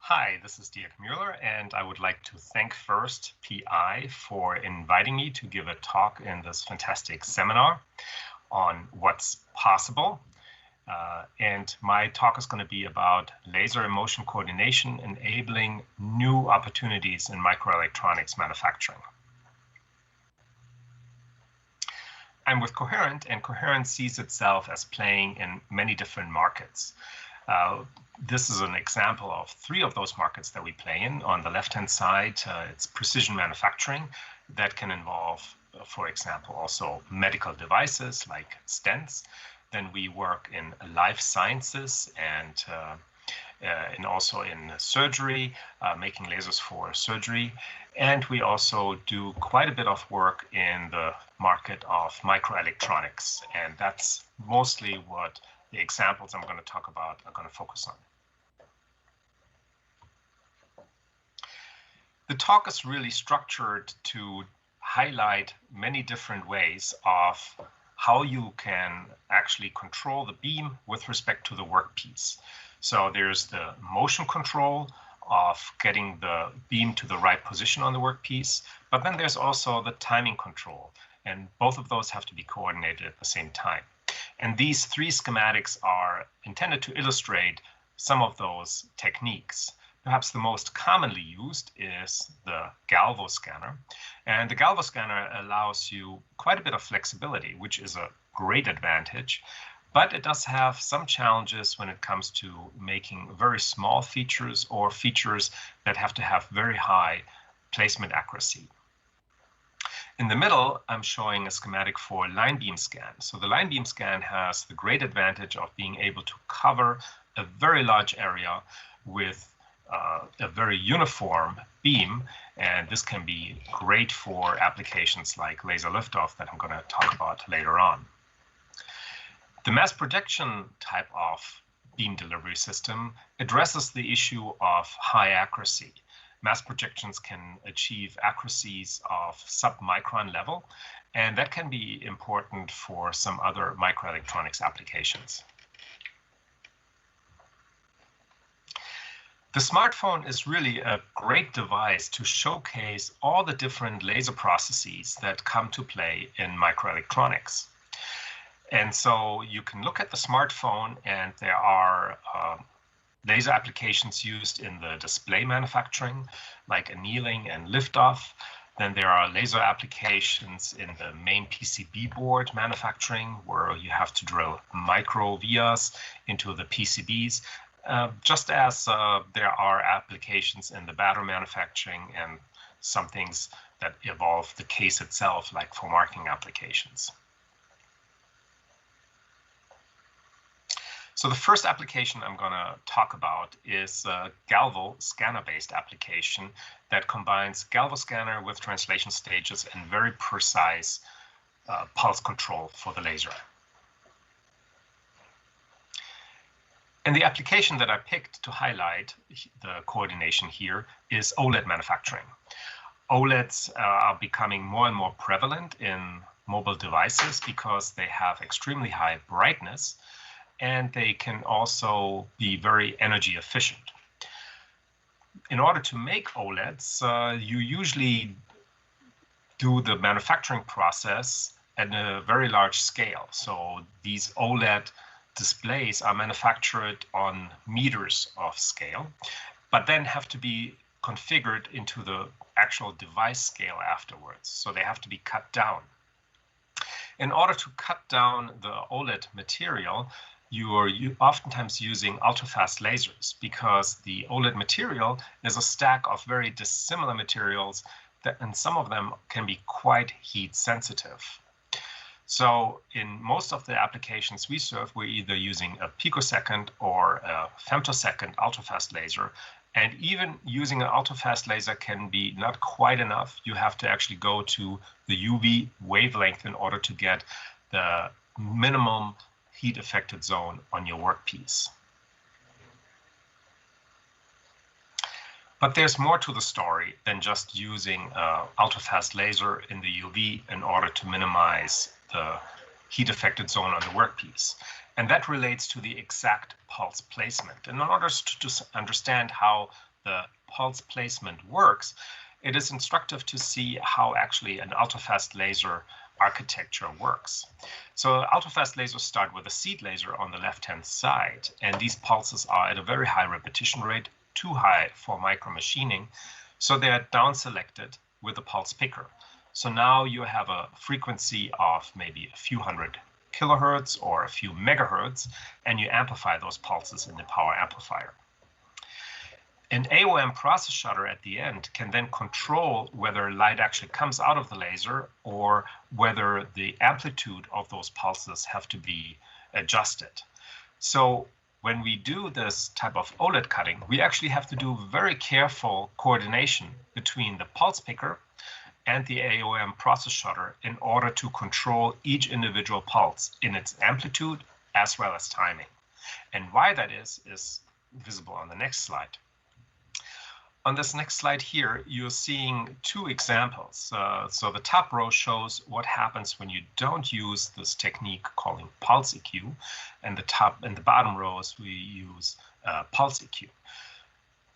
Hi, this is Dirk Mueller, and I would like to thank first PI for inviting me to give a talk in this fantastic seminar on what's possible. And my talk is going to be about laser and motion coordination enabling new opportunities in microelectronics manufacturing. I'm with Coherent, and Coherent sees itself as playing in many different markets. This is an example of 3 of those markets that we play in. On the left-hand side, it's precision manufacturing that can involve, for example, also medical devices like stents. Then we work in life sciences and also in surgery, making lasers for surgery. And we also do quite a bit of work in the market of microelectronics. And that's mostly what the examples I'm going to talk about are going to focus on. The talk is really structured to highlight many different ways of how you can actually control the beam with respect to the workpiece. So there's the motion control of getting the beam to the right position on the workpiece, but then there's also the timing control, and both of those have to be coordinated at the same time. And these 3 schematics are intended to illustrate some of those techniques. Perhaps the most commonly used is the galvo scanner. And the galvo scanner allows you quite a bit of flexibility, which is a great advantage. But it does have some challenges when it comes to making very small features or features that have to have very high placement accuracy. In the middle, I'm showing a schematic for line beam scan. So the line beam scan has the great advantage of being able to cover a very large area with a very uniform beam, and this can be great for applications like laser liftoff that I'm going to talk about later on. The mass projection type of beam delivery system addresses the issue of high accuracy. Mass projections can achieve accuracies of sub-micron level, and that can be important for some other microelectronics applications. The smartphone is really a great device to showcase all the different laser processes that come to play in microelectronics. And so you can look at the smartphone, and there are laser applications used in the display manufacturing, like annealing and liftoff. Then there are laser applications in the main PCB board manufacturing, where you have to drill micro vias into the PCBs, just as there are applications in the battery manufacturing and some things that involve the case itself, like for marking applications. So the first application I'm going to talk about is a galvo scanner-based application that combines galvo scanner with translation stages and very precise pulse control for the laser. And the application that I picked to highlight the coordination here is OLED manufacturing. OLEDs are becoming more and more prevalent in mobile devices because they have extremely high brightness, and they can also be very energy efficient. In order to make OLEDs, you usually do the manufacturing process at a very large scale. So these OLED displays are manufactured on meters of scale, but then have to be configured into the actual device scale afterwards. So they have to be cut down. In order to cut down the OLED material, you are oftentimes using ultra-fast lasers, because the OLED material is a stack of very dissimilar materials, and some of them can be quite heat sensitive. So in most of the applications we serve, we're either using a picosecond or a femtosecond ultra-fast laser. And even using an ultra-fast laser can be not quite enough. You have to actually go to the UV wavelength in order to get the minimum heat affected zone on your workpiece. But there's more to the story than just using an ultra-fast laser in the UV in order to minimize the heat affected zone on the workpiece. And that relates to the exact pulse placement. And in order to understand how the pulse placement works, it is instructive to see how actually an ultrafast laser architecture works. So ultrafast lasers start with a seed laser on the left-hand side, and these pulses are at a very high repetition rate, too high for micromachining, so they are down selected with a pulse picker. So now you have a frequency of maybe a few hundred kilohertz or a few megahertz, and you amplify those pulses in the power amplifier. An AOM process shutter at the end can then control whether light actually comes out of the laser or whether the amplitude of those pulses have to be adjusted. So when we do this type of OLED cutting, we actually have to do very careful coordination between the pulse picker and the AOM process shutter in order to control each individual pulse in its amplitude as well as timing. And why that is visible on the next slide. On this next slide here, you're seeing two examples. So the top row shows what happens when you don't use this technique calling pulse EQ, and the bottom rows we use pulse EQ.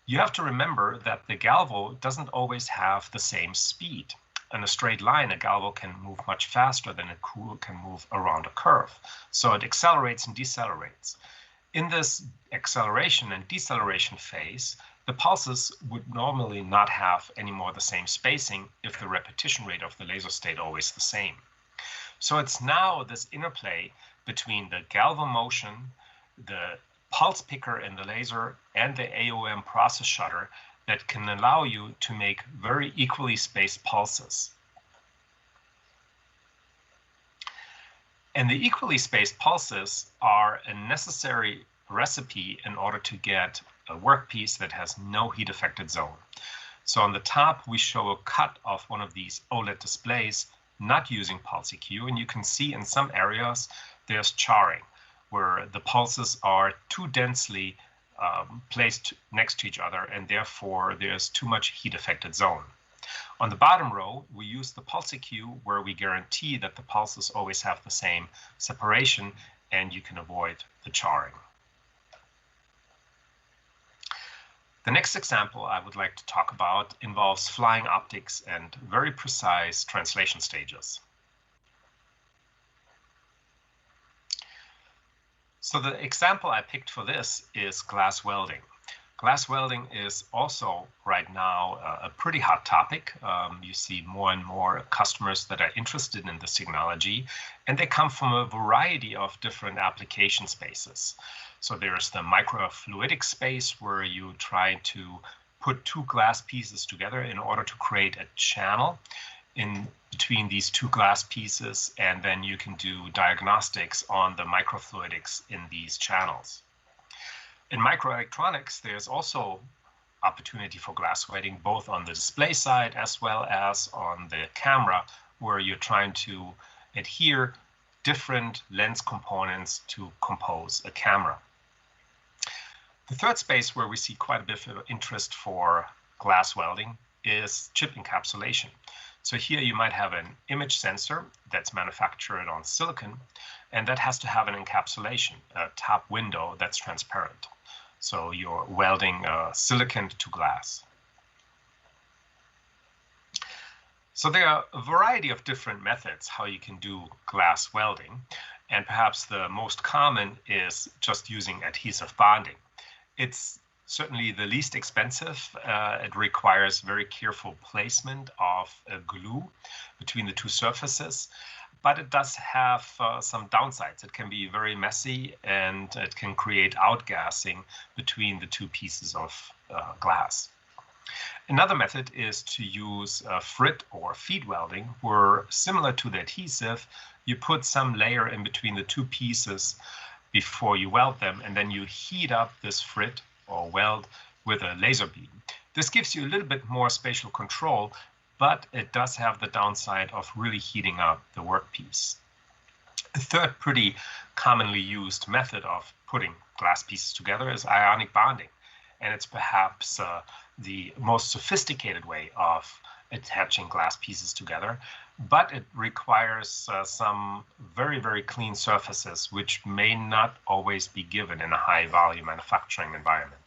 You have to remember that the galvo doesn't always have the same speed. In a straight line, a galvo can move much faster than a cool can move around a curve. So it accelerates and decelerates. In this acceleration and deceleration phase, the pulses would normally not have any more the same spacing if the repetition rate of the laser stayed always the same. So it's now this interplay between the galvo motion, the pulse picker in the laser, and the AOM process shutter that can allow you to make very equally spaced pulses. And the equally spaced pulses are a necessary recipe in order to get a workpiece that has no heat affected zone. So on the top, we show a cut of one of these OLED displays not using pulse EQ, and you can see in some areas there's charring, where the pulses are too densely placed next to each other, and therefore there's too much heat affected zone. On the bottom row, we use the pulse EQ, where we guarantee that the pulses always have the same separation, and you can avoid the charring. The next example I would like to talk about involves flying optics and very precise translation stages. So the example I picked for this is glass welding. Glass welding is also right now a pretty hot topic. You see more and more customers that are interested in this technology, and they come from a variety of different application spaces. So there's the microfluidic space, where you try to put two glass pieces together in order to create a channel in between these two glass pieces, and then you can do diagnostics on the microfluidics in these channels. In microelectronics, there's also opportunity for glass welding, both on the display side as well as on the camera, where you're trying to adhere different lens components to compose a camera. The third space where we see quite a bit of interest for glass welding is chip encapsulation. So here you might have an image sensor that's manufactured on silicon, and that has to have an encapsulation, a top window that's transparent. So you're welding silicon to glass. So there are a variety of different methods how you can do glass welding, and perhaps the most common is just using adhesive bonding. It's certainly the least expensive. It requires very careful placement of a glue between the two surfaces, but it does have some downsides. It can be very messy, and it can create outgassing between the two pieces of glass. Another method is to use frit or feed welding, where, similar to the adhesive, you put some layer in between the two pieces before you weld them, and then you heat up this frit or weld with a laser beam. This gives you a little bit more spatial control, but it does have the downside of really heating up the workpiece. A third pretty commonly used method of putting glass pieces together is ionic bonding, and it's perhaps the most sophisticated way of attaching glass pieces together, but it requires some very, very clean surfaces, which may not always be given in a high volume manufacturing environment.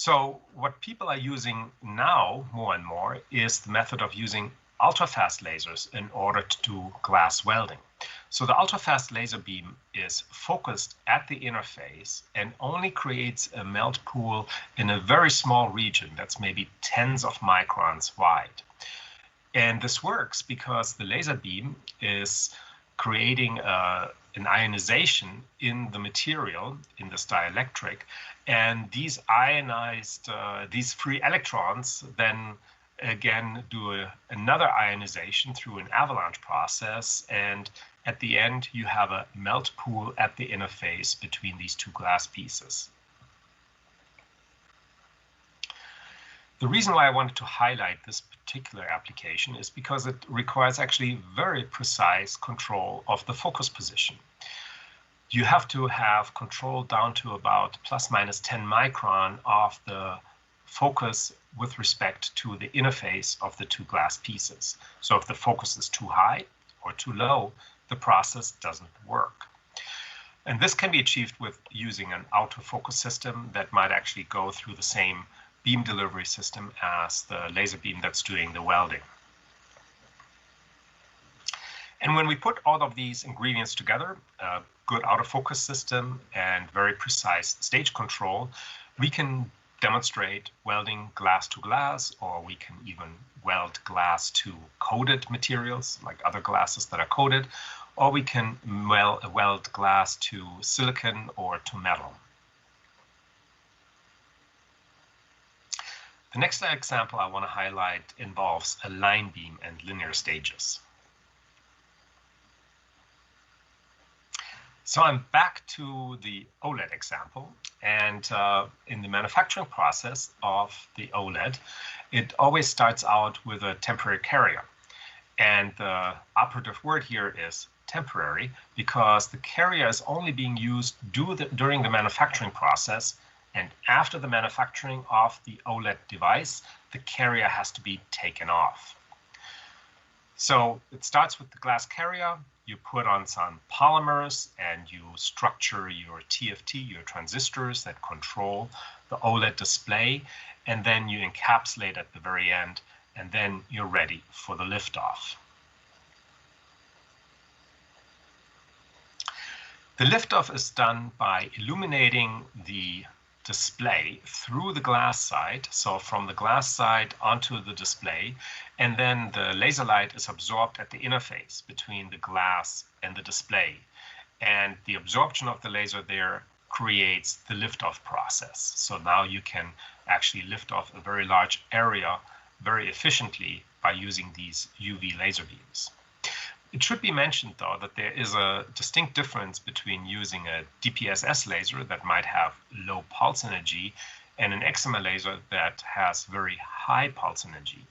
So what people are using now more and more is the method of using ultra-fast lasers in order to do glass welding. So the ultra-fast laser beam is focused at the interface and only creates a melt pool in a very small region that's maybe tens of microns wide. And this works because the laser beam is creating an ionization in the material, in this dielectric, and these ionized, these free electrons then again do another ionization through an avalanche process, and at the end you have a melt pool at the interface between these two glass pieces. The reason why I wanted to highlight this particular application is because it requires actually very precise control of the focus position. You have to have control down to about plus minus 10 micron of the focus with respect to the interface of the two glass pieces. So if the focus is too high or too low, the process doesn't work. And this can be achieved with using an autofocus system that might actually go through the same beam delivery system as the laser beam that's doing the welding. And when we put all of these ingredients together, a good autofocus system and very precise stage control, we can demonstrate welding glass to glass, or we can even weld glass to coated materials like other glasses that are coated, or we can weld glass to silicon or to metal. The next example I want to highlight involves a line beam and linear stages. So I'm back to the OLED example, and in the manufacturing process of the OLED, it always starts out with a temporary carrier. And the operative word here is temporary, because the carrier is only being used during the manufacturing process, and after the manufacturing of the OLED device, the carrier has to be taken off. So it starts with the glass carrier. You put on some polymers and you structure your TFT, your transistors that control the OLED display, and then you encapsulate at the very end, and then you're ready for the liftoff. The liftoff is done by illuminating the display through the glass side, so from the glass side onto the display, and then the laser light is absorbed at the interface between the glass and the display, and the absorption of the laser there creates the liftoff process. So now you can actually lift off a very large area very efficiently by using these UV laser beams. It should be mentioned, though, that there is a distinct difference between using a DPSS laser that might have low pulse energy and an excimer laser that has very high pulse energy.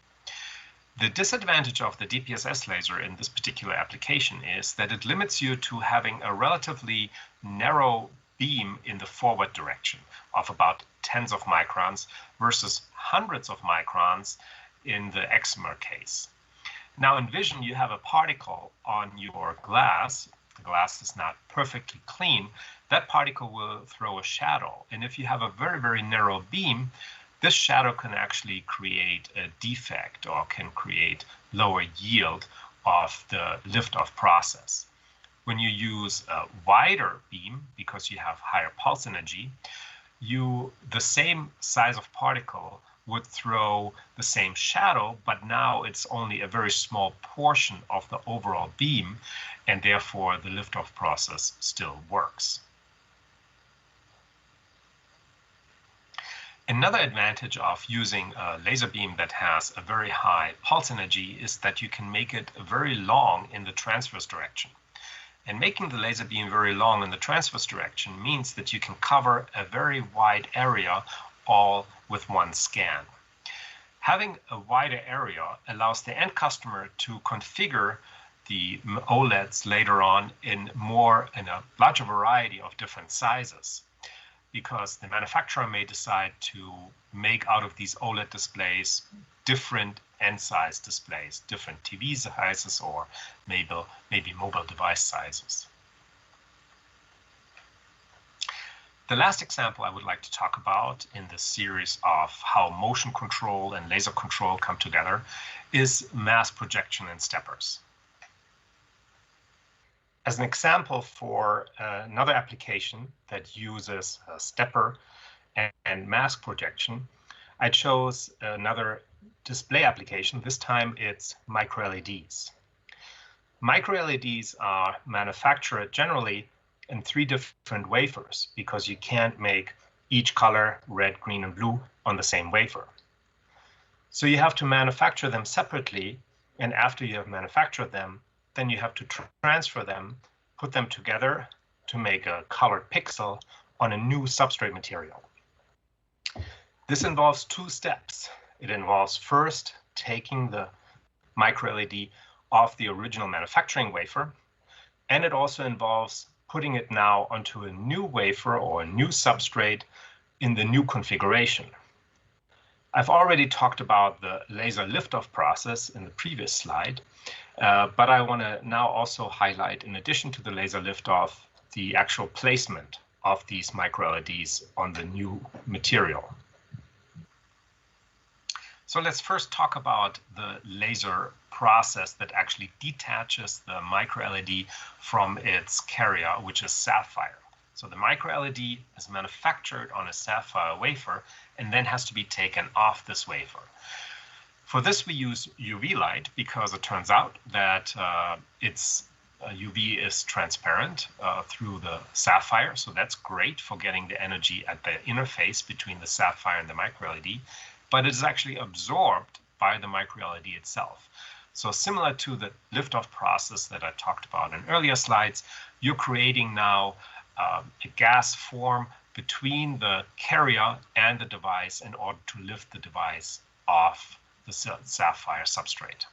The disadvantage of the DPSS laser in this particular application is that it limits you to having a relatively narrow beam in the forward direction of about tens of microns versus hundreds of microns in the excimer case. Now envision you have a particle on your glass. The glass is not perfectly clean. That particle will throw a shadow. And if you have a very, very narrow beam, this shadow can actually create a defect or can create lower yield of the liftoff process. When you use a wider beam, because you have higher pulse energy, the same size of particle would throw the same shadow, but now it's only a very small portion of the overall beam, and therefore the liftoff process still works. Another advantage of using a laser beam that has a very high pulse energy is that you can make it very long in the transverse direction. And making the laser beam very long in the transverse direction means that you can cover a very wide area all with one scan. Having a wider area allows the end customer to configure the OLEDs later on in a larger variety of different sizes, because the manufacturer may decide to make out of these OLED displays different end size displays, different TV sizes, or maybe mobile device sizes. The last example I would like to talk about in this series of how motion control and laser control come together is mask projection and steppers. As an example for another application that uses a stepper and mask projection, I chose another display application. This time it's micro-LEDs. Micro-LEDs are manufactured generally in 3 different wafers because you can't make each color, red, green, and blue, on the same wafer. So you have to manufacture them separately, and after you have manufactured them, then you have to transfer them, put them together to make a colored pixel on a new substrate material. This involves 2 steps. It involves first taking the micro-LED off the original manufacturing wafer, and it also involves putting it now onto a new wafer or a new substrate in the new configuration. I've already talked about the laser liftoff process in the previous slide, but I want to now also highlight, in addition to the laser liftoff, the actual placement of these micro-LEDs on the new material. So let's first talk about the laser process that actually detaches the micro-LED from its carrier, which is sapphire. So the micro-LED is manufactured on a sapphire wafer and then has to be taken off this wafer. For this, we use UV light because it turns out that UV is transparent through the sapphire. So that's great for getting the energy at the interface between the sapphire and the micro-LED. But it is actually absorbed by the micro-LED itself. So similar to the liftoff process that I talked about in earlier slides, you're creating now a gas form between the carrier and the device in order to lift the device off the sapphire substrate.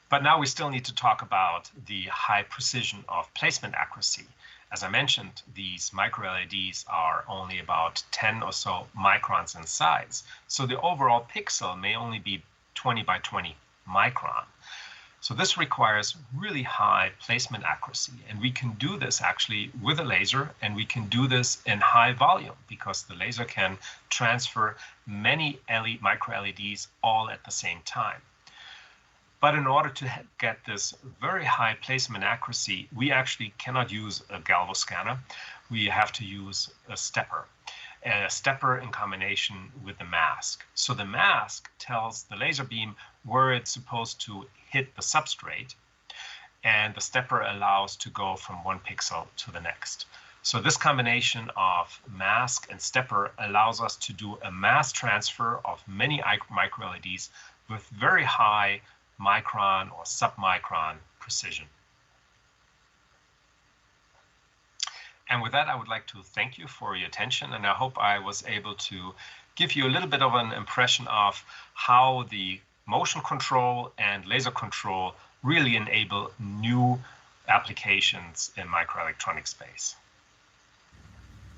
But now we still need to talk about the high precision of placement accuracy. As I mentioned, these micro-LEDs are only about 10 or so microns in size. So the overall pixel may only be 20 by 20 micron. So this requires really high placement accuracy. And we can do this actually with a laser, and we can do this in high volume because the laser can transfer many micro-LEDs all at the same time. But in order to get this very high placement accuracy, we actually cannot use a galvo scanner. We have to use a stepper in combination with the mask. So the mask tells the laser beam where it's supposed to hit the substrate, and the stepper allows to go from one pixel to the next. So this combination of mask and stepper allows us to do a mass transfer of many micro-LEDs with very high micron or submicron precision. And with that, I would like to thank you for your attention, and I hope I was able to give you a little bit of an impression of how the motion control and laser control really enable new applications in microelectronics space.